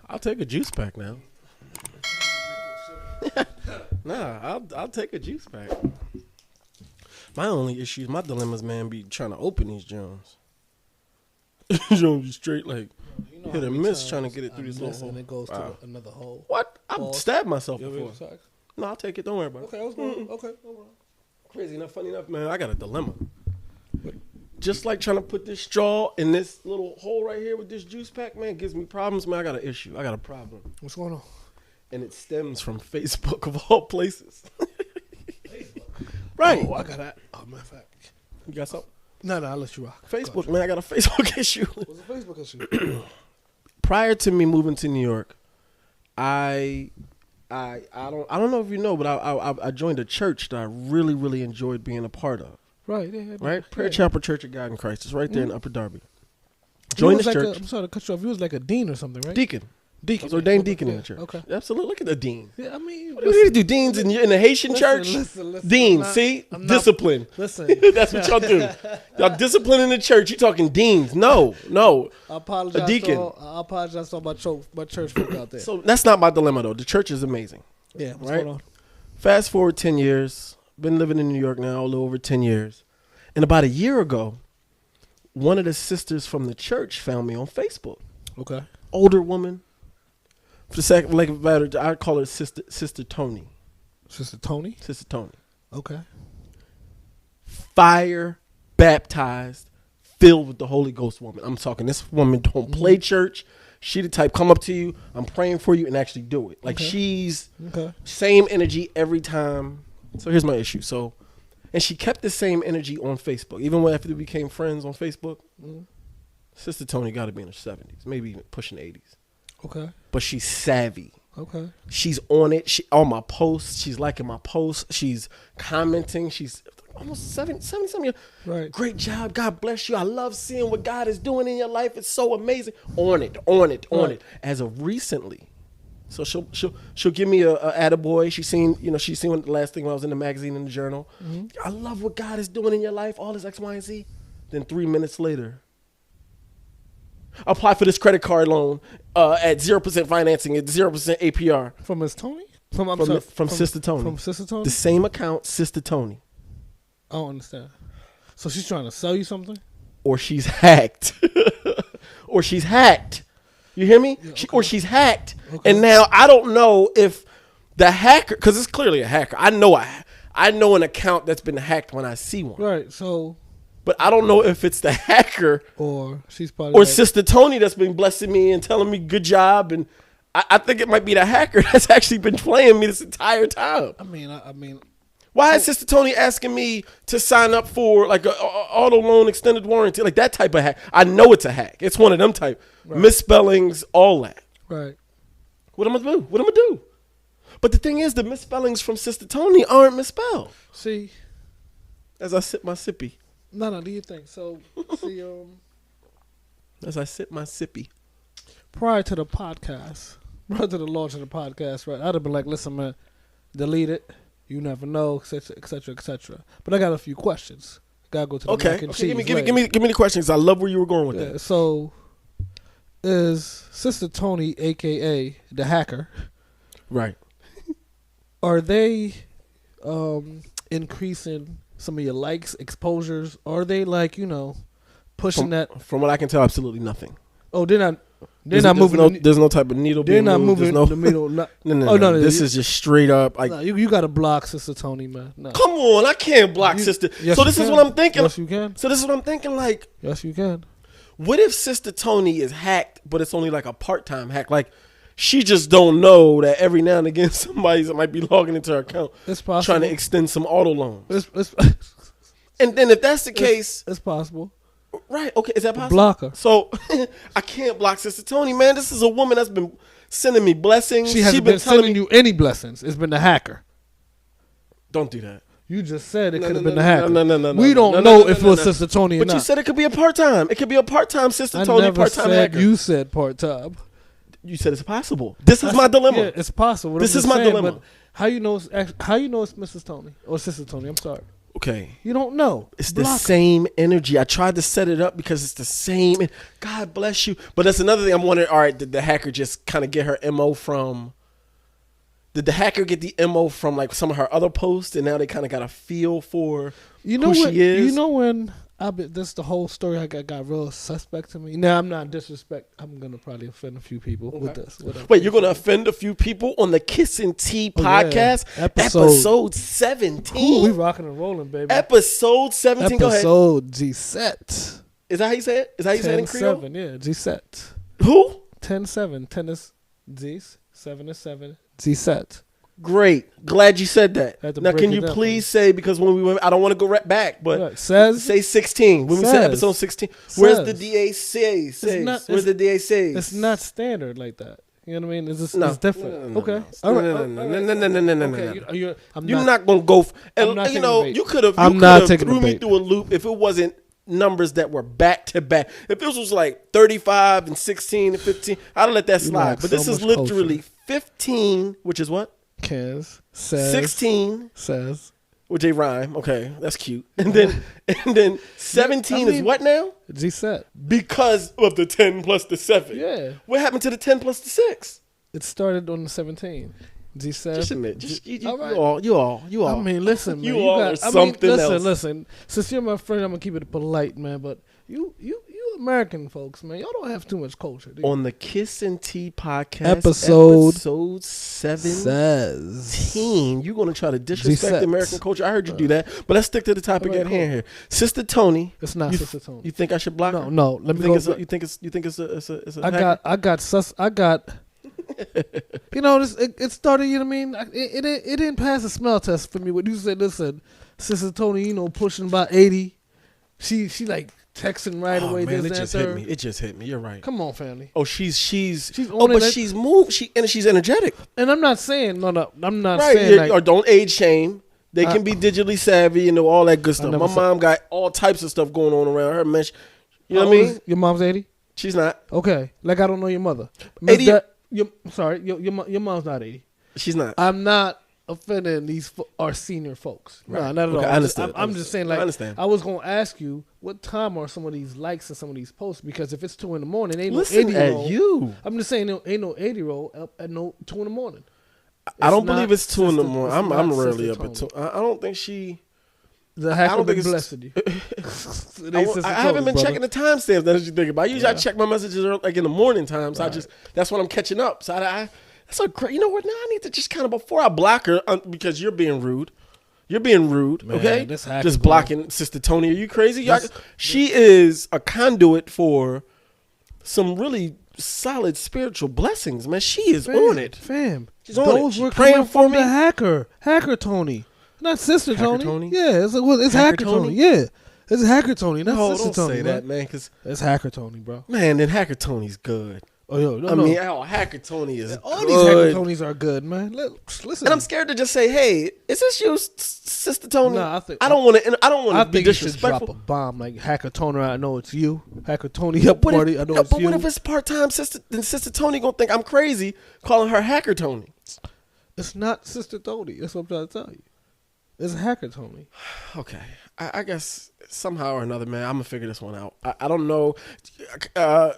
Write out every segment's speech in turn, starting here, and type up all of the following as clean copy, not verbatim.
I'll take a juice pack now. Nah, I'll take a juice pack. My only issues, my dilemmas, man, be trying to open these Jones. Jones be straight like hit or miss trying to get it through this little hole. And it goes to another hole. What? I've stabbed myself before. Before. No, I'll take it. Don't worry about it. Okay, I was going. Okay, no problem. Crazy enough, funny enough, man. I got a dilemma. Just like trying to put this straw in this little hole right here with this juice pack, man, gives me problems, man. I got an issue. I got a problem. What's going on? And it stems from Facebook of all places. Right. Oh, I got that. Oh, matter of fact. You got something? No, I'll let you rock. Facebook, man. I got a Facebook issue. What's a Facebook issue? Prior to me moving to New York, I don't know if you know, but I joined a church that I really, really enjoyed being a part of. Right, yeah. Right? Prayer Chapel Church of God in Christ. It's right there in Upper Darby. Joined this like church. I'm sorry to cut you off. You was like a dean or something, right? Deacon. I was ordained deacon in the church. Okay. Absolutely. Look at the dean. Yeah, I mean, What do you do? Deans in the Haitian church? Listen, Deans, see? Discipline. Listen. That's what y'all do. Y'all discipline in the church. You talking deans. No. I apologize. A deacon. I apologize to my church folk out there. So that's not my dilemma, though. The church is amazing. Yeah, what's right? going on? Fast forward 10 years. Been living in New York now a little over 10 years. And about a year ago, one of the sisters from the church found me on Facebook. Okay. Older woman. For the second, like I call her Sister Tony. Sister Tony? Sister Tony. Okay. Fire, baptized, filled with the Holy Ghost woman. I'm talking, this woman don't play church. She the type, come up to you, I'm praying for you, and actually do it. Like she's same energy every time. So here's my issue. So, and she kept the same energy on Facebook. Even when after we became friends on Facebook, Sister Tony got to be in her 70s, maybe even pushing 80s. Okay. But she's savvy. Okay. She's on it. She on my posts. She's liking my posts. She's commenting. She's almost 70-something years. Right. Great job. God bless you. I love seeing what God is doing in your life. It's so amazing. On it. As of recently. So she'll give me a attaboy. She's seen the last thing when I was in the magazine and the journal. I love what God is doing in your life. All this X, Y, and Z. Then 3 minutes later, apply for this credit card loan at 0% financing at 0% APR. From Miss Tony? From Sister Tony. From Sister Tony? The same account, Sister Tony. I don't understand. So she's trying to sell you something? Or she's hacked. You hear me? Yeah, okay. Or she's hacked. Okay. And now I don't know if the hacker, because it's clearly a hacker. I know an account that's been hacked when I see one. Right, so... But I don't know if it's the hacker or she's probably Sister Tony that's been blessing me and telling me good job, and I think it might be the hacker that's actually been playing me this entire time. I mean, why is Sister Tony asking me to sign up for like a auto loan extended warranty, like that type of hack? I know it's a hack. It's one of them type misspellings, all that. Right. What am I gonna do? But the thing is, the misspellings from Sister Tony aren't misspelled. See, as I sip my sippy. No, do you think so? See, as I sip my sippy. Prior to the launch of the podcast, right? I'd have been like, listen, man, delete it. You never know, et cetera. But I got a few questions. Gotta go to the mac and cheese. Give me the questions. I love where you were going with that. So, is Sister Tony, aka the hacker, right? Are they increasing some of your likes, exposures? Are they pushing that? From what I can tell, absolutely nothing. Oh, they're not moving. There's no type of needle. They're not moving the needle. No. This is just straight up. Like, you got to block Sister Tony, man. No. Come on, I can't block Sister. Yes, so this is what I'm thinking. Yes, you can. So this is what I'm thinking. Like, yes, you can. What if Sister Tony is hacked, but it's only like a part-time hack? Like, she just don't know that every now and again somebody might be logging into her account, it's possible, trying to extend some auto loans. And then if that's the case, it's possible. Right? Okay, is that possible? Block her. So I can't block Sister Tony, man. This is a woman that's been sending me blessings. She hasn't been sending you any blessings. It's been the hacker. Don't do that. You just said it could have been the hacker. No. We don't know if it was Sister Tony or not. But you said it could be a part-time. It could be a part-time Sister Tony, part-time hacker. You said part-time. You said it's possible. This is my dilemma. Yeah, it's possible. This is my dilemma. How you know it's Mrs. Tony or Sister Tony? I'm sorry. Okay. You don't know. It's the same energy. I tried to set it up because it's the same. God bless you. But that's another thing I'm wondering. All right, did the hacker just kind of get her MO from? Did the hacker get the MO from like some of her other posts, and now they kind of got a feel for who she is? You know when this the whole story I got real suspect to me. Now I'm not disrespect. I'm gonna probably offend a few people with this. Wait, you're gonna offend a few people on the Kiss and Tea podcast, episode 17. Ooh, we rocking and rolling, baby. Episode 17. Go ahead. Episode G set. Is that how you say it? Is that how you say it in Creole? 7, yeah, G set. Who? 10-7. 10 is G's. 7 is 7. G set. Great. Glad you said that. Now, can you please say, because when we went, I don't want to go right back, but say 16. When we said episode 16, where's the DAC? Where's the DAC? It's not standard like that. You know what I mean? It's different. Okay. No. You're not going to go. You know, you could have threw me through a loop if it wasn't numbers that were back to back. If this was like 35 and 16 and 15, I'd have let that slide. But this is literally 15, which is what? Says 16 says, which they rhyme. Okay, that's cute. And then 17 is what now? G set. Because of the 10 plus the 7. Yeah. What happened to the 10 plus the 6? It started on the 17. G set. Just admit. You all. I mean, listen, man. You all are something else. Listen. Since you're my friend, I'm gonna keep it polite, man. But you American folks, man, y'all don't have too much culture. Do you? On the Kiss and Tea podcast, episode 17, you're gonna try to disrespect the American culture. I heard you do that, but let's stick to the topic at hand here. Sister Tony, it's not Sister Tony. You think I should block her? No. Let me go. You think it's a I got. You know, it started. You know what I mean? It didn't pass the smell test for me. When you said, listen, Sister Tony, you know, pushing about 80, she like. Texting right away. Man, it just hit me. You're right. Come on, family. Oh, she's she's moved. She's energetic. And I'm not saying I'm not saying or don't age shame. They can be digitally savvy and know all that good stuff. My mom got all types of stuff going on around her. Man, you know what I mean? Your mom's 80. She's not. Okay, like I don't know your mother. 80. Your mom's not 80. She's not. I'm not offending our senior folks. Right. No, not at all. I understand. I'm just saying, like, I understand. I was going to ask you, what time are some of these likes and some of these posts? Because if it's 2 a.m, ain't Listen no 80-year-old. At you. I'm just saying, ain't no 80-year-old up at 2 a.m. I don't believe it's 2 a.m. I'm rarely up at 2. I don't think she. The hacker been blessed you. I haven't been checking the timestamps. That's what you think about. Usually I check my messages like in the morning time. So that's when I'm catching up. So that's a great. You know what? Now I need to just kind of, before I block her, because you're being rude. You're being rude, man, okay? Just blocking Sister Tony. Are you crazy? She is a conduit for some really solid spiritual blessings, man. She is on it, fam. She's on it. She's praying for me. Hacker Tony, not Sister Tony. Yeah, it's Hacker Tony. Yeah, it's Hacker Tony, not Sister Tony. Don't say that, man, because it's Hacker Tony, bro. Man, then Hacker Tony's good. Oh, yo, Hacker Tony is all good. These Hacker Tonys are good, man. Listen, and I'm scared to just say, "Hey, is this you, Sister Tony?" Nah, I don't want to be disrespectful. You should drop a bomb like Hacker Tony. I know it's you, Hacker Tony. Up party. I know it's you. But what if it's part-time Sister? Then Sister Tony gonna think I'm crazy calling her Hacker Tony. It's not Sister Tony. That's what I'm trying to tell you. It's Hacker Tony. Okay. I guess somehow or another, man, I'm going to figure this one out. I don't know.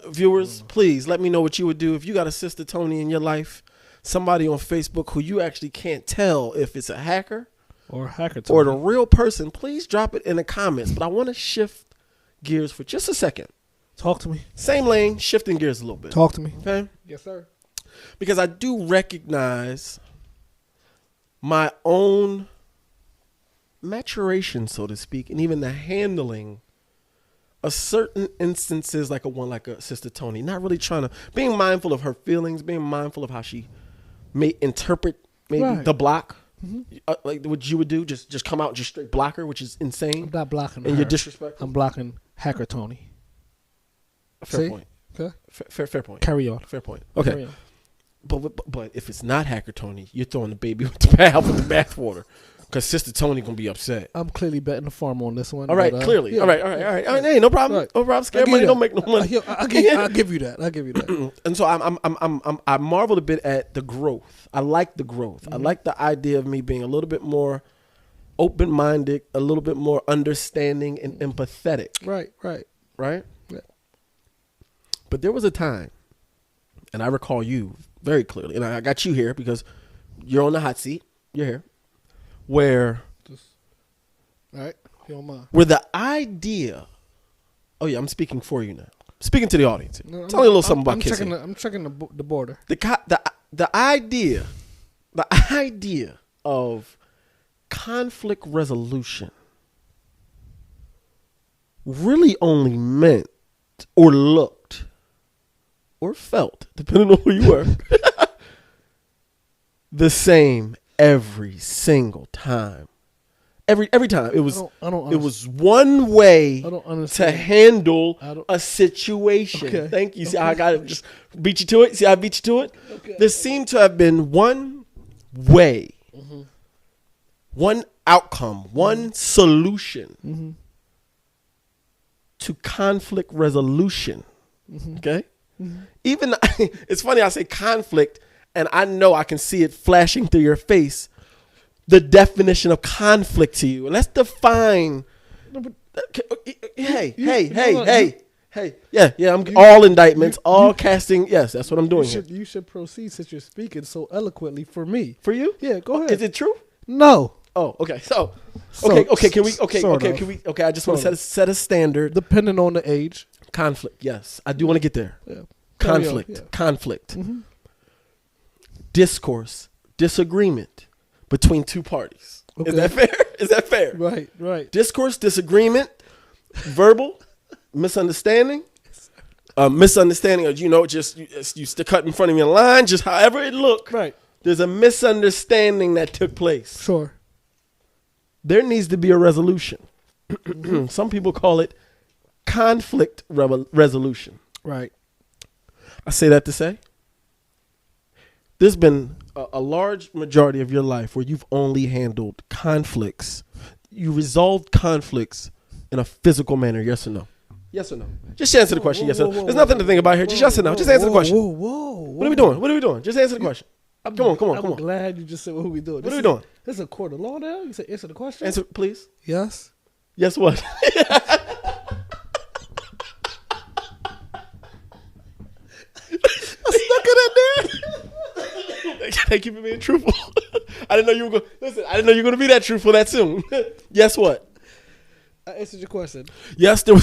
Viewers, please let me know what you would do if you got a Sister Tony in your life, somebody on Facebook who you actually can't tell if it's a hacker or Hacker Tony or the real person. Please drop it in the comments. But I want to shift gears for just a second. Talk to me. Same lane, shifting gears a little bit. Talk to me. Okay? Yes, sir. Because I do recognize my own maturation, so to speak, and even the handling of certain instances like a Sister Tony, not really being mindful of her feelings, being mindful of how she may interpret the block, like what you would do, just come out and just straight block her, which is insane. I'm not blocking and her. You're disrespectful. I'm blocking Hacker Tony. Fair point. Okay. Fair point. Carry on. Fair point. Okay. Carry on. But if it's not Hacker Tony, you're throwing the baby with the bathwater. Because Sister Tony gonna be upset. I'm clearly betting the farm on this one. All right, clearly. Yeah. All right. Hey, no problem. Right. No problem. Scared money don't make no money. I'll give you that. And so I marveled a bit at the growth. I like the growth. I like the idea of me being a little bit more open-minded, a little bit more understanding and empathetic. Right. Yeah. But there was a time, and I recall you very clearly, and I got you here because you're on the hot seat. You're here. Where... All right. If you don't mind. Where the idea... Oh, yeah, I'm speaking for you now. Speaking to the audience. No, Tell me a little something about kissing. I'm checking the border. The idea of conflict resolution really only meant or looked or felt, depending on who you were, the same every single time. Every time it was it was one way to handle a situation. Okay. Thank you. See, I got to just beat you to it. See, I beat you to it. Okay. There seemed to have been one way, one outcome, one solution to conflict resolution. Okay, even it's funny I say conflict, and I know I can see it flashing through your face. The definition of conflict to you. And let's define. Hey. Yeah. I'm all indictments, all casting. Yes, that's what I'm doing here. You should proceed since you're speaking so eloquently for me. For you? Yeah, go ahead. Is it true? No. Oh, okay. So, okay. Can we? Okay. I just want to set a standard. Depending on the age. Conflict. Yes, I do want to get there. Yeah. Conflict. Discourse. Disagreement. Between two parties. Okay. Is that fair? Right. Discourse, disagreement, verbal, misunderstanding. Misunderstanding of, just you stick cut in front of me in line, just however it looked. Right. There's a misunderstanding that took place. Sure. There needs to be a resolution. Some people call it conflict resolution. Right. I say that to say, there's been a large majority of your life where you've only handled conflicts. You resolved conflicts in a physical manner. Yes or no? Yes or no? Just answer the question. Yes or no? There's nothing to think about here. Just yes or no. Just answer the question. What are we doing? Just answer the question. Come on. I'm glad you just said what are we doing. What are we doing? This is a court of law now? You said answer the question? Answer, please. Yes. Yes what? Thank you for being truthful. I didn't know you were going to be that truthful that soon. Yes, what? I answered your question. Yes, there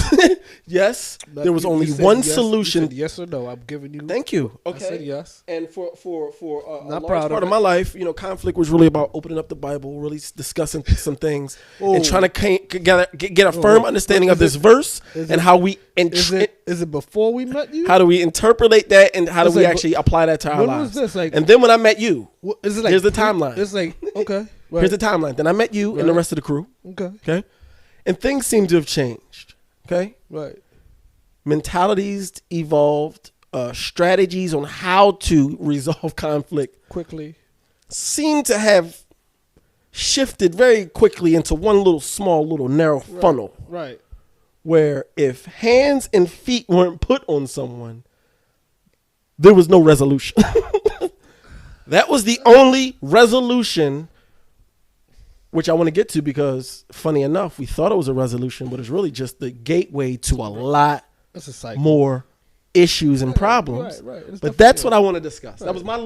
was only one solution. You said yes or no? I'm giving you. Thank you. Okay. I said yes. And for a large part of my life, conflict was really about opening up the Bible, really discussing some things, and trying to get a firm understanding of this verse and how we. Is it before we met you? How do we interpolate that, and how do we actually apply that to our lives? Was this and then when I met you, here's the timeline. It's like okay. Right. Here's the timeline. Then I met you and the rest of the crew. Okay. And things seem to have changed, okay? Right. Mentalities evolved, strategies on how to resolve conflict quickly seem to have shifted very quickly into one little narrow funnel. Right. Where if hands and feet weren't put on someone, there was no resolution. That was the only resolution, which I want to get to because, funny enough, we thought it was a resolution, but it's really just the gateway to a lot more issues and problems. Right. But that's what I want to discuss. Right. That was my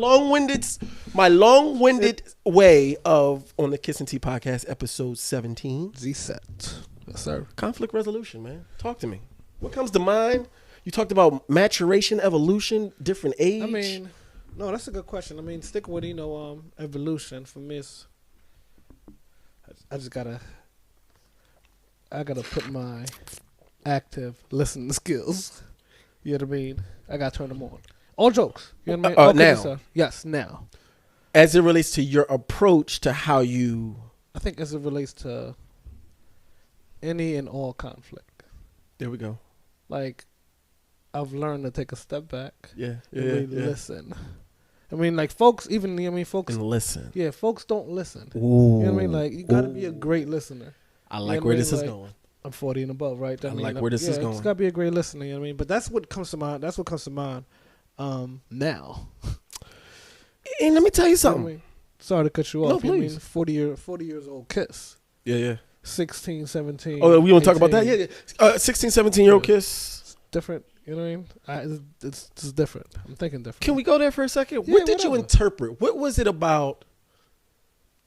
long-winded way of, on the Kiss and Tea podcast, episode 17. Z-set. Yes, sir. Conflict resolution, man. Talk to me. What comes to mind? You talked about maturation, evolution, different age. I mean, no, that's a good question. I mean, stick with, evolution for me is... I gotta put my active listening skills. You know what I mean? I gotta turn them on. All jokes. You know what I mean? Now. So, yes, now. As it relates to your approach to how you... I think as it relates to any and all conflict. There we go. Like, I've learned to take a step back. Yeah. And really listen. I mean, like, folks, folks... And listen. Yeah, folks don't listen. Ooh. You know what I mean? Like, you got to be a great listener. I like where this is going. I'm 40 and above, right? I like where this is going. It's got to be a great listener, you know what I mean? But that's what comes to mind. Now. And let me tell you something. You know I mean? Sorry to cut you off. No, please. 40 years old Kiss. Yeah. 16, 17. Oh, we want to talk about that? 18. Yeah. 16, 17-year-old kiss. It's different. You know what I mean? It's different. I'm thinking different. Can we go there for a second? Yeah, What did you whatever. interpret? What was it about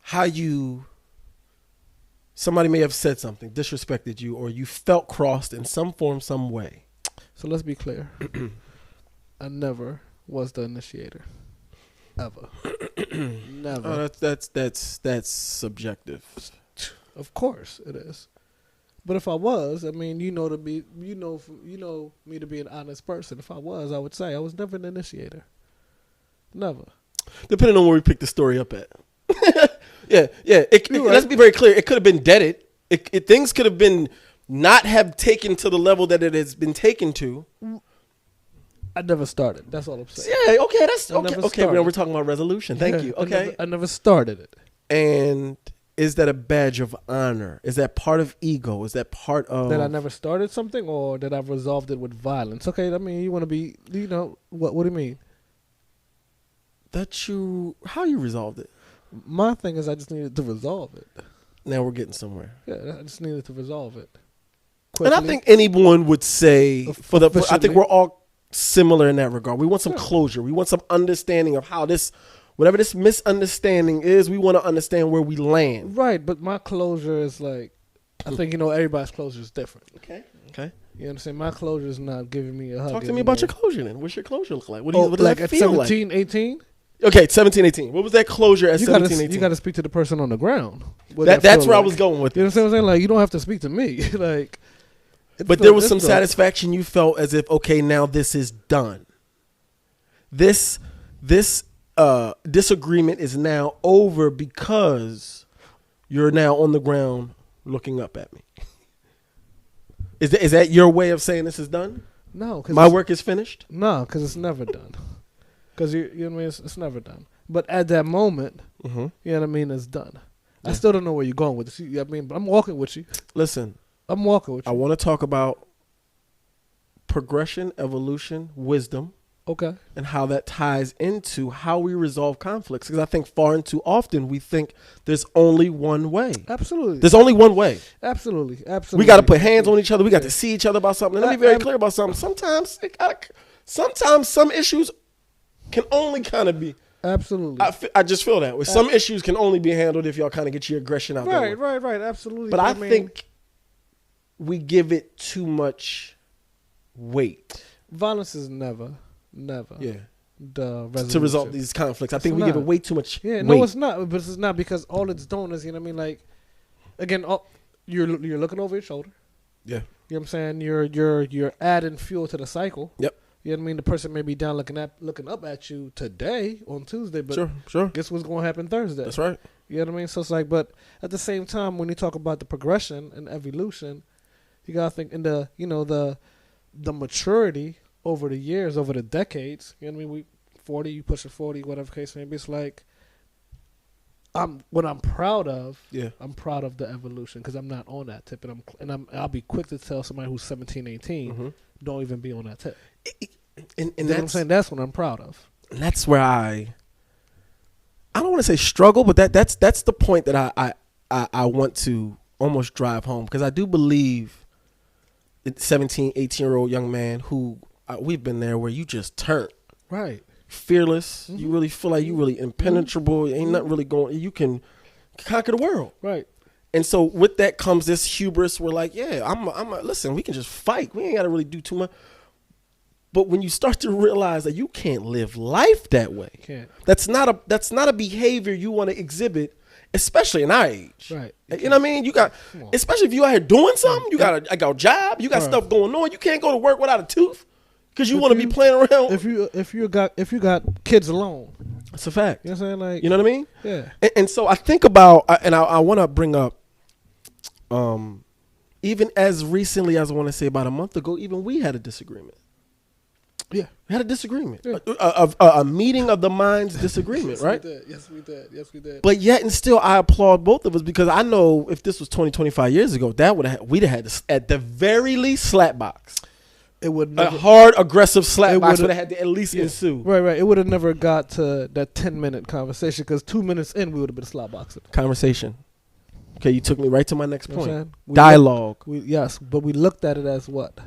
how somebody may have said something, disrespected you, or you felt crossed in some form, some way? So let's be clear. I never was the initiator. Ever. Never. Oh, that's subjective. Of course it is. But if I was, I mean, you know me to be an honest person. If I was, I would say I was never an initiator. Never. Depending on where we pick the story up at. Yeah. Right. Let's be very clear. It could have been deaded. Things could have been not have taken to the level that it has been taken to. I never started. That's all I'm saying. Yeah. Okay. That's I okay. never Okay. started. We're talking about resolution. Thank you. Okay. I never started it. And is that a badge of honor? Is that part of ego? Is that part of That I never started something, or that I've resolved it with violence? Okay, I mean, you want to be, what do you mean? how you resolved it? My thing is I just needed to resolve it. Now we're getting somewhere. Yeah, I just needed to resolve it. And I think anyone would say I think we're all similar in that regard. We want some closure. We want some understanding of how whatever this misunderstanding is, we want to understand where we land. Right, but my closure is like, I think, everybody's closure is different. Okay. You understand? My closure is not giving me a hug. Talk to me about your closure then. What's your closure look like? What What does like that at feel 17, 18? Okay, 17, 18. What was that closure at 17, 18? You got to speak to the person on the ground. That's where I was going with it. You know what I'm saying? Like, you don't have to speak to me. Like, but there was some satisfaction you felt as if, okay, now this is done. This disagreement is now over because you're now on the ground looking up at me. Is that your way of saying this is done? No, my work is finished. No, because it's never done. Because you know what I mean. It's never done. But at that moment, you know what I mean, it's done. Yeah. I still don't know where you're going with this. I mean, but I'm walking with you. Listen, I'm walking with you. I want to talk about progression, evolution, wisdom. Okay. And how that ties into how we resolve conflicts. Because I think far and too often we think there's only one way. Absolutely. There's only one way. Absolutely. We got to put hands on each other. We got to see each other about something. And let me be very clear about something. Sometimes some issues can only kind of be. Absolutely. I just feel that. With some issues can only be handled if y'all kind of get your aggression out there. Right. Absolutely. But I think we give it too much weight. Violence is never. Yeah. The resolution. To resolve these conflicts. I think we give it way too much weight. No, it's not. But it's not, because all it's doing is, you know what I mean? Like, again, you're looking over your shoulder. Yeah. You know what I'm saying? You're adding fuel to the cycle. Yep. You know what I mean? The person may be down looking up at you today on Tuesday, but sure. Guess what's going to happen Thursday? That's right. You know what I mean? So it's like, but at the same time, when you talk about the progression and evolution, you gotta think in the maturity over the years, over the decades. You know what I mean? 40, you push a 40, whatever case may be. It's like, what I'm proud of. Yeah. I'm proud of the evolution because I'm not on that tip, and I'll be quick to tell somebody who's 17, 18, don't even be on that tip. And you know what I'm saying? That's what I'm proud of. And that's where I don't want to say struggle, but that's the point that I want to almost drive home, because I do believe the 17, 18-year-old young man who we've been there, where you just turn. Right. Fearless. You really feel like you really impenetrable. Ain't nothing really going. You can conquer the world. Right. And so with that comes this hubris. We're like, yeah, listen, we can just fight. We ain't got to really do too much. But when you start to realize that you can't live life that way, that's not a behavior you want to exhibit, especially in our age. Right. You know what I mean? You got, especially if you out here doing something, you got a job, you got stuff going on. You can't go to work without a tooth because you want to be playing around. If you got kids alone, that's a fact. You know what I'm saying? Like, you know what I mean? Yeah. And so I think about, and I want to bring up, even as recently as I want to say about a month ago, even we had a disagreement. Yeah, we had a disagreement, a meeting of the minds disagreement, right? Yes, we did. But yet and still, I applaud both of us, because I know if this was 20, 25 years ago, we'd have had to, at the very least, slap box. It would a hard, aggressive slap box would have had to at least ensue. Right. It would have never got to that 10-minute conversation, because 2 minutes in, we would have been slap boxing. Conversation. Okay, you took me right to my next point. Dialogue. Yes, but we looked at it as what?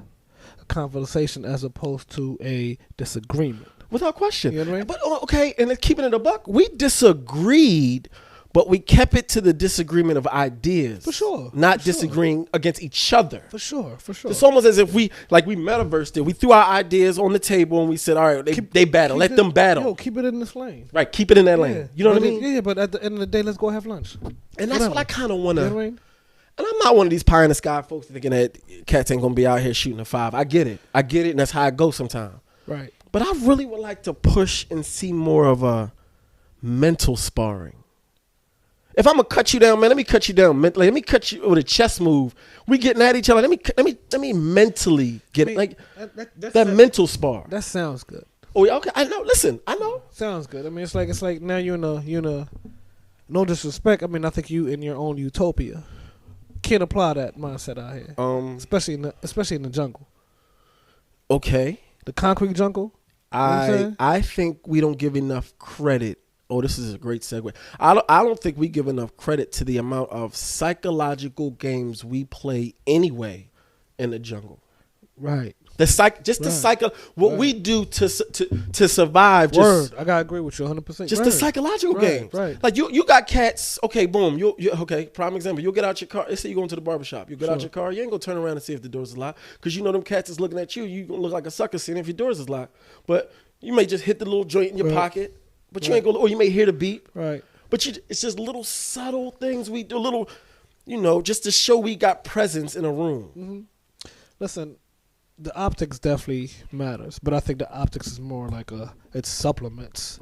A conversation as opposed to a disagreement. Without question. You know what I mean? But okay, and let's keep it in a buck. We disagreed, but we kept it to the disagreement of ideas. For sure. Not disagreeing against each other. For sure. It's almost as if we metaversed it. We threw our ideas on the table and we said, all right, they battle. Let them battle. Yo, keep it in this lane. Right, keep it in that lane. You know what I mean? Yeah, but at the end of the day, let's go have lunch. And that's what I kind of want to. You know what I mean? And I'm not one of these pie in the sky folks thinking that cats ain't going to be out here shooting a 5. I get it, and that's how it goes sometimes. Right. But I really would like to push and see more of a mental sparring. If I'm gonna cut you down, man, let me cut you down mentally. Let me cut you with a chess move. We getting at each other. Let me mentally get that mental spar. That sounds good. Oh yeah, okay. I know. Listen, I know. Sounds good. I mean, it's like now you're in a no disrespect. I mean, I think you in your own utopia can't apply that mindset out here, especially in the jungle. Okay. The concrete jungle. I think we don't give enough credit. Oh, this is a great segue. I don't think we give enough credit to the amount of psychological games we play anyway in the jungle. Right. We do to survive. Word. I gotta agree with you 100%. Just the psychological games. Right. Like you got cats. Okay, boom. Okay. Prime example. You'll get out your car. Let's say you're going to the barbershop. You get out your car. You ain't gonna turn around and see if the doors is locked because you know them cats is looking at you. You gonna look like a sucker seeing if your doors is locked. But you may just hit the little joint in your pocket. But you ain't gonna. Or you may hear the beep. Right. But it's just little subtle things we do. Little, just to show we got presence in a room. Mm-hmm. Listen. The optics definitely matters, but I think the optics is more like it supplements.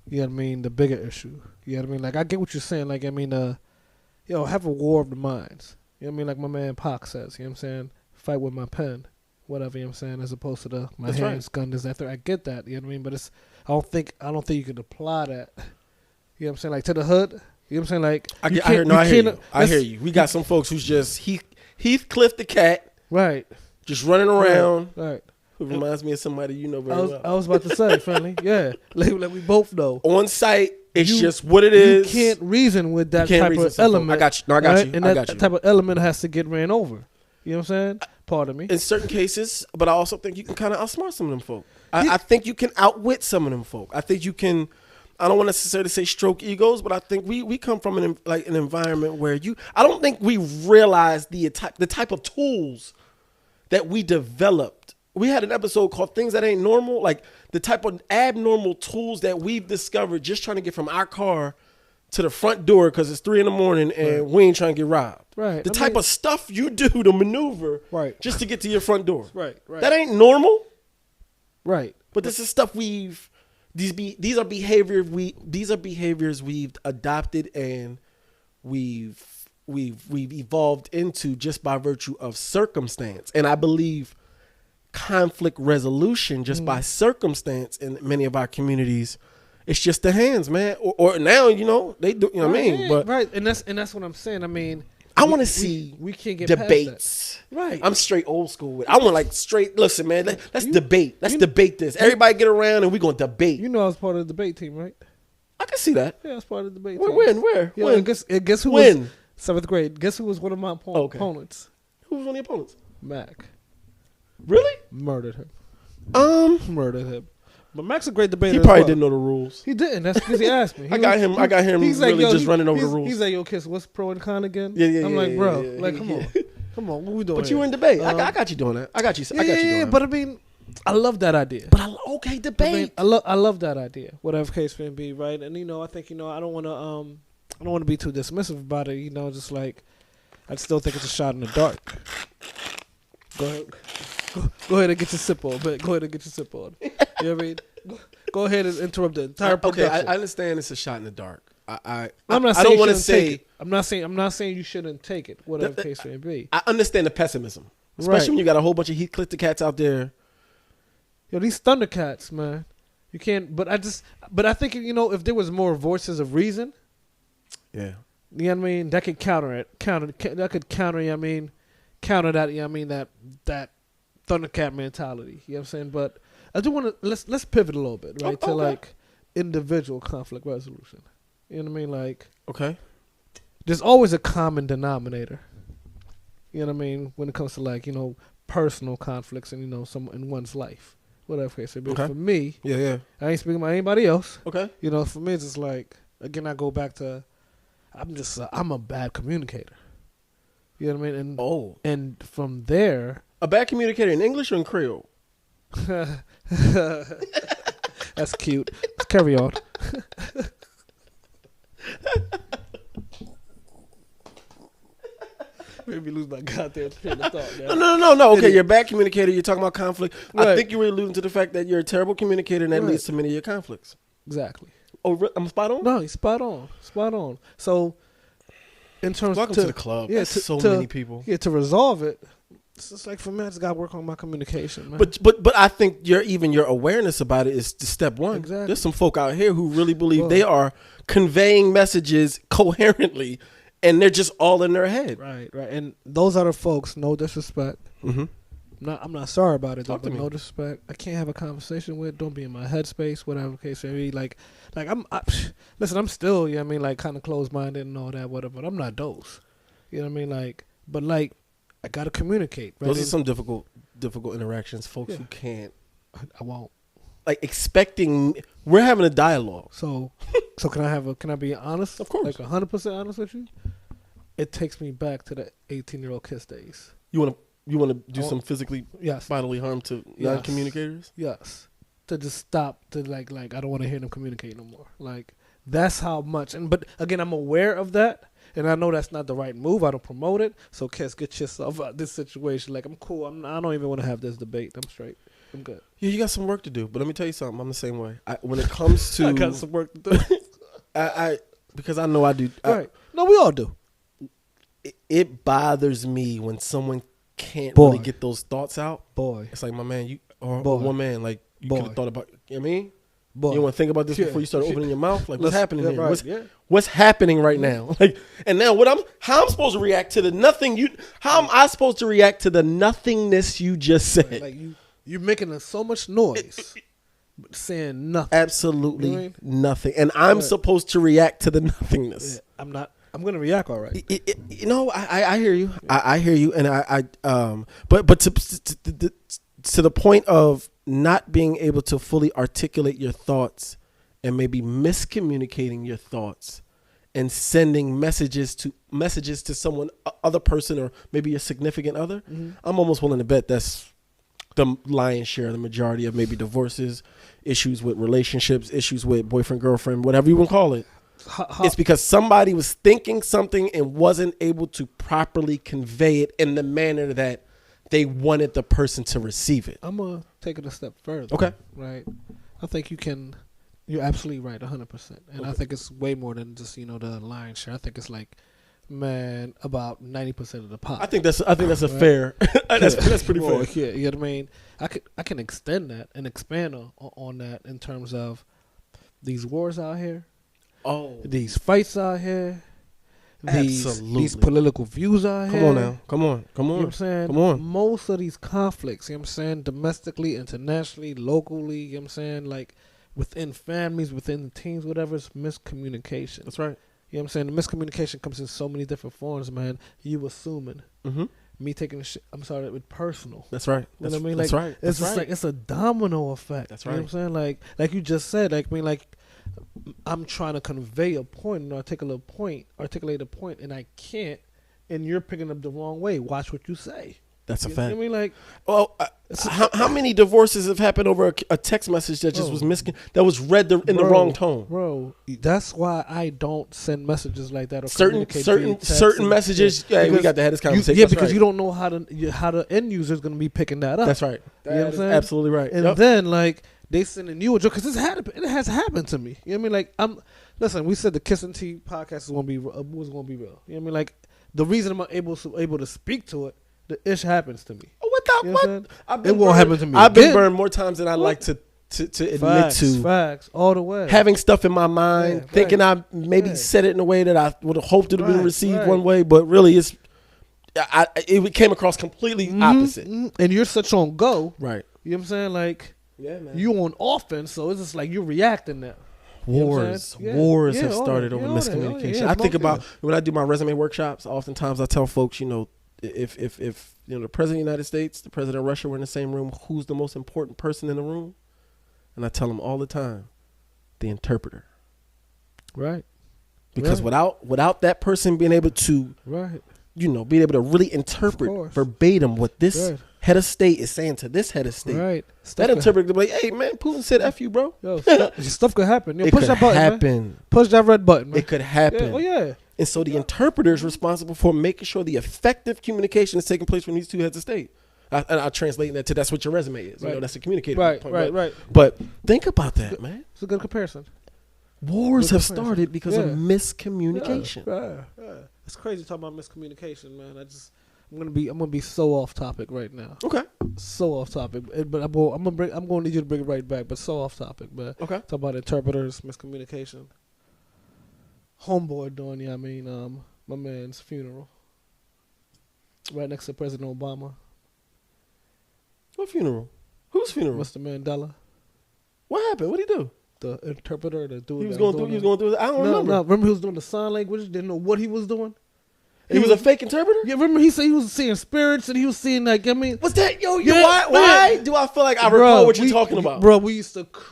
You know what I mean? The bigger issue. You know what I mean? Like I get what you're saying. Like I mean, have a war of the minds. You know what I mean? Like my man Pac says. You know what I'm saying? Fight with my pen, whatever. You know what I'm saying? As opposed to my That's hands, right. gun, this, that, I get that. You know what I mean? But I don't think you can apply that. You know what I'm saying? Like to the hood. You know what I'm saying? Like I hear you. We got some folks who's just Heathcliff the cat. Right. Just running around. Right. Who reminds me of somebody you know very well. I was about to say, friendly. Yeah. Like we both know. On site, it's just what it is. You can't reason with that type of element. I got you. No, I got you. And that type of element has to get ran over. You know what I'm saying? Pardon me. In certain cases, but I also think you can kind of outsmart some of them folk. I think you can outwit some of them folk. I think you can. I don't want to necessarily say stroke egos, but I think we come from an environment where I don't think we realize the type of tools that we developed. We had an episode called Things That Ain't Normal, like the type of abnormal tools that we've discovered just trying to get from our car to the front door because it's 3 a.m. and we ain't trying to get robbed. Right. The type of stuff you do to maneuver just to get to your front door. Right. That ain't normal. Right. But this is stuff these are behaviors we've adopted and we've evolved into just by virtue of circumstance. And I believe conflict resolution just by circumstance in many of our communities, it's just the hands, man. Or now, they do, what I mean? But and that's what I'm saying. I mean, I want to see we can't get debates. Right. I'm straight old school with it. I want straight, listen, man, let's debate. Let's debate this. Everybody get around and we're going to debate. You know I was part of the debate team, right? I can see that. Yeah, I was part of the debate team. Where? Yeah, when? Guess who when? was 7th grade. Guess who was one of my opponents? Who was one of the opponents? Mac. Really? Murdered him. Murdered him. But Mac's a great debater. He probably didn't know the rules. He didn't. That's because he asked me. I got him. He's really just running over the rules. He's like, yo, Kiss, what's pro and con again? Yeah. I'm like, bro, come on, what we doing? But you were in debate. I got you doing that. I got you. Yeah, but I mean, I love that idea. But debate. I love that idea. Whatever case may be, right? And I think I don't want to be too dismissive about it. Just like I still think it's a shot in the dark. Go ahead and get your sip on. But go ahead and get your sip on. You know what I mean? Go ahead and interrupt the entire production. Okay, I understand it's a shot in the dark. I'm not saying you shouldn't take it. I'm not saying you shouldn't take it. Whatever the case may be. I understand the pessimism, especially when you got a whole bunch of Heathcliff the cats out there. Yo, these Thundercats, man. You can't. But I think if there was more voices of reason. Yeah. You know what I mean? That could counter it. That could counter. You know what I mean? Counter that. You know what I mean? That Thundercat mentality. You know what I'm saying? But I do want to let's pivot a little bit, right? To like individual conflict resolution. You know what I mean? Like okay. there's always a common denominator. You know what I mean? When it comes to like, you know, personal conflicts and, you know, some in one's life. Whatever case it be. For me, I ain't speaking about anybody else. Okay. You know, for me it's just like, again, I go back to I'm a bad communicator. You know what I mean? And from there, a bad communicator in English or in Creole? That's cute. Let's carry on. Maybe lose my goddamn train of thought. No. Okay, you're a bad communicator. You're talking about conflict. Right. I think you were alluding to the fact that you're a terrible communicator, and that leads to many of your conflicts. Exactly. Oh, I'm spot on? No, he's spot on. Spot on. So, in terms welcome to the club. Yeah, so many people. Yeah, to resolve it, it's just like for me, I just got to work on my communication, man. But I think your awareness about it is step one. Exactly. There's some folk out here who really believe they are conveying messages coherently, and they're just all in their head. Right. And those other folks, no disrespect. Mm-hmm. I'm not sorry about it. Talk to me. No disrespect. I can't have a conversation with. Don't be in my headspace. Whatever the case may be. Like listen. I'm still. You know what I mean, like kind of closed minded and all that. Whatever. But I'm not those. You know what I mean, like. But like, I gotta communicate. Right? Those are some difficult interactions. Folks who can't. I won't. Like expecting. We're having a dialogue. So can I be honest? Of course. Like 100% honest with you. It takes me back to the 18-year-old kiss days. You want to do some physically bodily harm to non-communicators? Yes. To just stop to like I don't want to hear them communicate no more. Like that's how much. But again, I'm aware of that, and I know that's not the right move. I don't promote it. So Kes, get yourself out of this situation. Like I'm cool. I don't even want to have this debate. I'm straight. I'm good. Yeah, you got some work to do. But let me tell you something. I'm the same way. When it comes to I got some work to do. because I know I do. Right. No, we all do. It bothers me when someone can't really get those thoughts out. Boy. It's like, my man, one man, like, you could have thought about, you know what I mean? Boy. You want to think about this before you start opening your mouth? Like, what's happening here? Right, what's happening right now? Like, and now how I'm supposed to react to the nothing how am I supposed to react to the nothingness you just said? Like you're making so much noise, but saying nothing. Absolutely nothing. And I'm supposed to react to the nothingness. Yeah, I'm not. I'm going to react all right. I hear you. I hear you. And but to the point of not being able to fully articulate your thoughts and maybe miscommunicating your thoughts and sending messages to someone, other person, or maybe your significant other, I'm almost willing to bet that's the lion's share, the majority of maybe divorces, issues with relationships, issues with boyfriend, girlfriend, whatever you want to call it. It's because somebody was thinking something and wasn't able to properly convey it in the manner that they wanted the person to receive it. I'm going to take it a step further. Okay. Right. I think you're absolutely right, 100%. And I think it's way more than just, the lion's share. I think it's like, man, about 90% of the pot. I think that's a fair. That's pretty fair. Yeah, you know what I mean? I can extend that and expand on that in terms of these wars out here. Oh, these fights out here, these political views out here. Come on now. Come on. You know what I'm saying? Come on. Most of these conflicts, you know what I'm saying, domestically, internationally, locally, you know what I'm saying, like within families, within the teams, whatever, it's miscommunication. That's right. You know what I'm saying? The miscommunication comes in so many different forms, man. You assuming. Mm-hmm. Me taking the shit, I'm sorry, with personal. That's right. You know what I mean? That's like, right. It's just like, it's a domino effect. That's right. You know what I'm saying? Like you just said, I'm trying to convey a point and articulate a point, and I can't, and you're picking up the wrong way. Watch what you say. That's a fact. You know what I mean? Like, how many divorces have happened over a text message that just was that was read in the wrong tone? Bro, that's why I don't send messages like that. Or certain messages. Yeah, we got to have this conversation. Because you don't know how the end user is going to be picking that up. That's right. You know what I'm saying? Absolutely right. And then they sending you a joke because it has happened to me. You know what I mean? Listen. We said the Kissing Tea podcast was going to be real. You know what I mean? Like the reason I'm able to speak to it, the ish happens to me. Without what? It won't happen to me. I've been burned more times than I like to admit to. Facts all the way. Having stuff in my mind, thinking I maybe said it in a way that I would have hoped it would have been received one way, but really it came across completely opposite. And you're such on go, right? You know what I'm saying? Like, yeah, man. You on offense, so it's just like you're reacting now. Wars have started over miscommunication. I think about when I do my resume workshops. Oftentimes, I tell folks, if the president of the United States, the president of Russia were in the same room, who's the most important person in the room? And I tell them all the time, the interpreter. Right. Because without that person being able to, being able to really interpret verbatim what this head of state is saying to this head of state. Right. That interpreter could be like, hey, man, Putin said F you, bro. Yo, stuff could happen. Yo, push that button, man. Push that red button, man. It could happen. Yeah. And so the interpreter is responsible for making sure the effective communication is taking place from these two heads of state. I translate that to that's what your resume is. Right. That's a communicator. Right. But think about that, man. It's a good comparison. Wars have started because of miscommunication. Yeah. It's crazy talking about miscommunication, man. I'm gonna be so off topic right now. Okay. So off topic, but I'm gonna need you to bring it right back. But so off topic, but okay. Talk about interpreters, miscommunication. Homeboy doing, my man's funeral, right next to President Obama. What funeral? Whose funeral? Mr. Mandela. What happened? What did he do? The interpreter, the dude. He was going through. I don't remember. No, remember he was doing the sign language. Didn't know what he was doing. He was a fake interpreter? Yeah, remember he said he was seeing spirits and he was seeing what's that? Why do I feel like I recall what you're talking about? Bro, we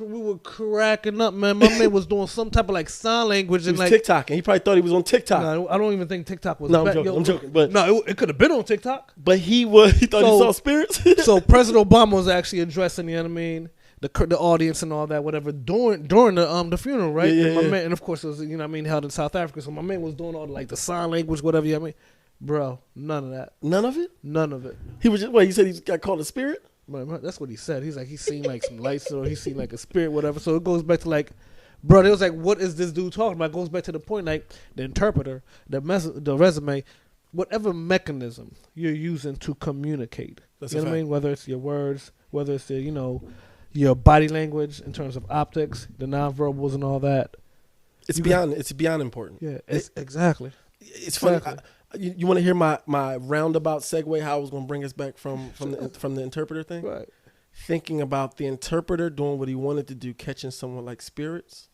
were cracking up, man. My man was doing some type of sign language and TikTok, and he probably thought he was on TikTok. No, I don't even think TikTok was. No, I'm joking. But no, it could have been on TikTok. But he thought he saw spirits. So President Obama was actually addressing, the audience and all that, whatever, during the funeral, right? Yeah, my man, and of course it was, held in South Africa. So my man was doing all the sign language, whatever, Bro, none of that. None of it? None of it. He was just, he said he got called a spirit? That's what he said. He's he seen some lights or he seen a spirit, whatever. So it goes back to bro, it was what is this dude talking about? It goes back to the point, the interpreter, the resume, whatever mechanism you're using to communicate. That's you know what I mean? Whether it's your words, whether it's your body language in terms of optics, the nonverbals and all that. It's beyond important. Yeah, exactly. It's funny. Exactly. You want to hear my roundabout segue? How I was going to bring us back from the interpreter thing? Right. Thinking about the interpreter doing what he wanted to do, catching someone like spirits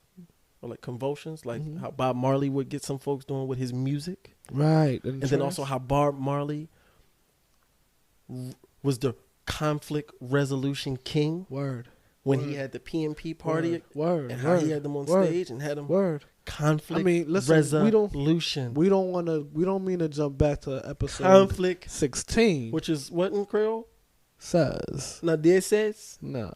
or convulsions, how Bob Marley would get some folks doing with his music. Right. And then also how Bob Marley was the conflict resolution king. Word. When he had the PNP party. Word. And how he had them on stage and had them. Word. Conflict resolution. We don't mean to jump back to episode conflict 16, which is what in Creole says. No, there says no.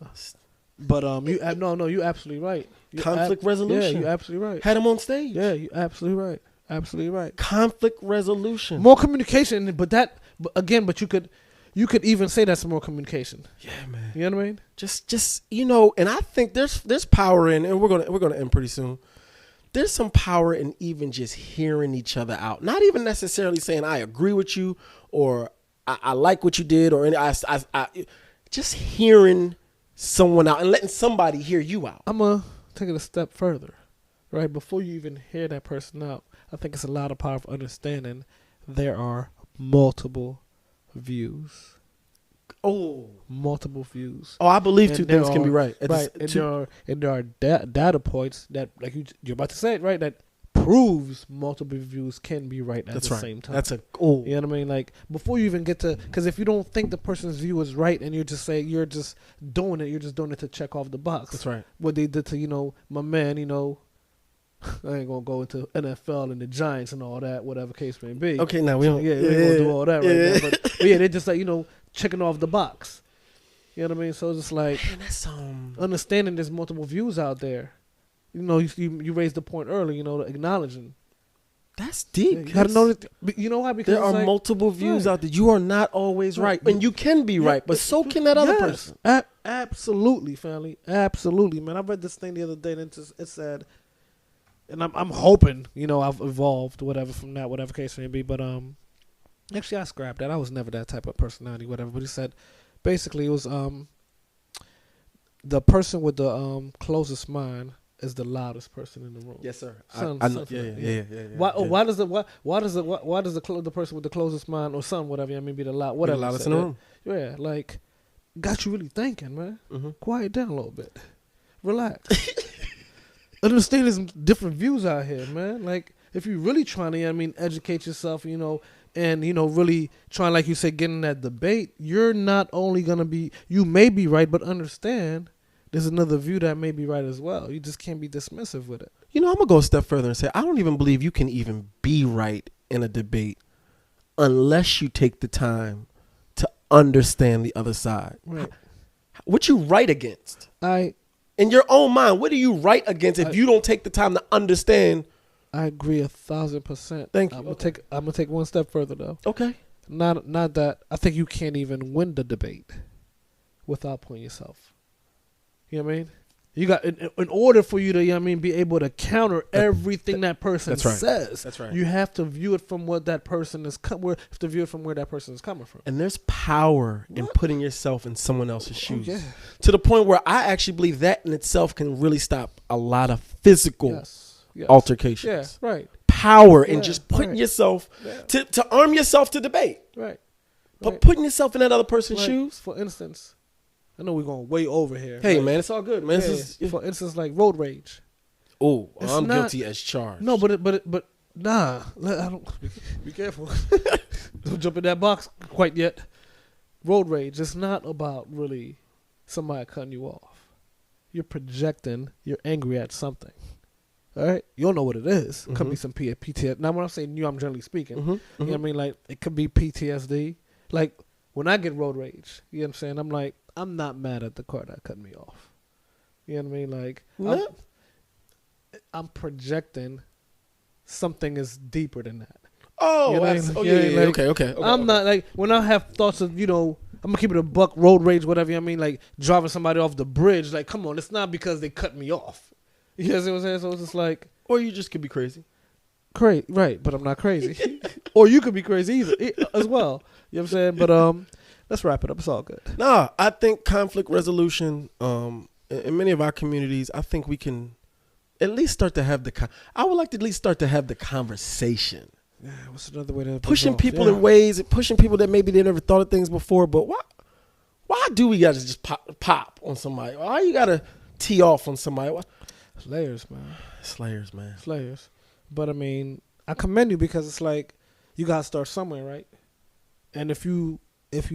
But you absolutely right. Conflict resolution. Yeah, you absolutely right. Had him on stage. Yeah, you absolutely right. Absolutely right. Conflict resolution. More communication, but you could even say that's more communication. Yeah, man. You know what I mean? Just and I think there's power in, and we're gonna end pretty soon. There's some power in even just hearing each other out. Not even necessarily saying I agree with you or I like what you did or I just hearing someone out and letting somebody hear you out. I'm gonna take it a step further, right? Before you even hear that person out, I think it's a lot of power of understanding there are multiple views. Multiple views. I believe two things can be right. Right, and there are data points that, you're about to say it, right, that proves multiple views can be right at the same time. That's you know what I mean? Before you even get to, because if you don't think the person's view is right and you're just doing it to check off the box. That's right. What they did to, my man, I ain't gonna go into NFL and the Giants and all that, whatever case may be. Okay, now we don't. We ain't gonna do all that right now. But they're just checking off the box. You know what I mean? So it's just that's understanding there's multiple views out there. You raised the point earlier. Acknowledging. That's deep. Yeah, you gotta know that. You know why? Because there are multiple views out there. You are not always right, and you can be right, but so can that other person. Absolutely, family. Absolutely, man. I read this thing the other day, and it said. And I'm hoping, I've evolved, whatever, from that, whatever case may be. But actually, I scrapped that. I was never that type of personality, whatever. But he said, basically, it was the person with the closest mind is the loudest person in the room. Yes, sir. Yeah. Why does the person with the closest mind or something, whatever, be the loudest in the room? Yeah, got you really thinking, man. Mm-hmm. Quiet down a little bit. Relax. understand there's different views out here, man. Like, if you're really trying to, educate yourself, and, really trying, like you said, get in that debate, you're not only going to be, you may be right, but understand there's another view that may be right as well. You just can't be dismissive with it. I'm going to go a step further and say, I don't even believe you can even be right in a debate unless you take the time to understand the other side. Right. What you right against? In your own mind, what are you right against if you don't take the time to understand? I agree 1,000%. Thank you. I'm gonna take one step further though. Okay. Not that I think you can't even win the debate without putting yourself. You know what I mean? You got in order for you to, be able to counter everything that person says. That's right. You have to view it from what that person is where that person is coming from. And there's power in putting yourself in someone else's shoes. Yeah. To the point where I actually believe that in itself can really stop a lot of physical altercations. Yeah, right. Power in just putting yourself to arm yourself to debate. Right. But putting yourself in that other person's shoes. For instance, I know we're going way over here. Hey, man, it's all good, man. For instance, like road rage. Oh, I'm guilty as charged. No, but nah. I don't. Be careful. Don't jump in that box quite yet. Road rage. It's not about really somebody cutting you off. You're projecting. You're angry at something. All right, you don't know what it is. It could be some PTSD. Now, when I'm saying you, I'm generally speaking. You know what I mean? Like, it could be PTSD. Like, when I get road rage, you know what I'm saying? I'm like, I'm not mad at the car that cut me off. You know what I mean? Like, I'm projecting something is deeper than that. Oh, you know okay. I'm not, like, when I have thoughts of, I'm going to keep it a buck, road rage, whatever, you know what I mean? Like, driving somebody off the bridge, like, come on, it's not because they cut me off. You know what I'm saying? So it's just like... Or you just could be crazy. Right, but I'm not crazy. Or you could be crazy either, as well. You know what I'm saying? But let's wrap it up. It's all good. Nah, I think conflict resolution, in many of our communities, I think we can at least start to have I would like to at least start to have the conversation. Yeah, what's another way to... Pushing people in ways, pushing people that maybe they never thought of things before, but why do we got to just pop on somebody? Why you got to tee off on somebody? Slayers, man. Slayers. But I mean, I commend you because it's like you gotta start somewhere, right? And if you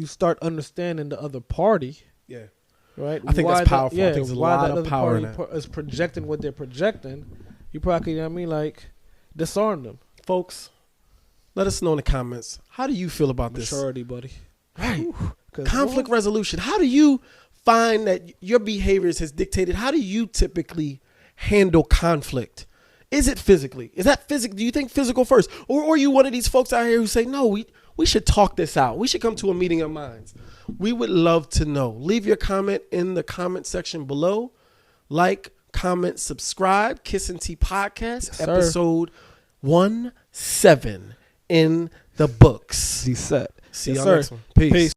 start understanding the other party, right? I think that's powerful. I think there's a lot of power in that. Is projecting what they're projecting, you probably, you know what I mean, like disarm them. Folks, let us know in the comments. How do you feel about this? Maturity, buddy. Right. Conflict resolution. How do you find that your behaviors has dictated? How do you typically handle conflict? Is it physically? Is that physical? Do you think physical first? Or are you one of these folks out here who say, no, we should talk this out. We should come to a meeting of minds. We would love to know. Leave your comment in the comment section below. Like, comment, subscribe. Kiss and Tea Podcast, episode 17 in the books. See y'all next one. Peace.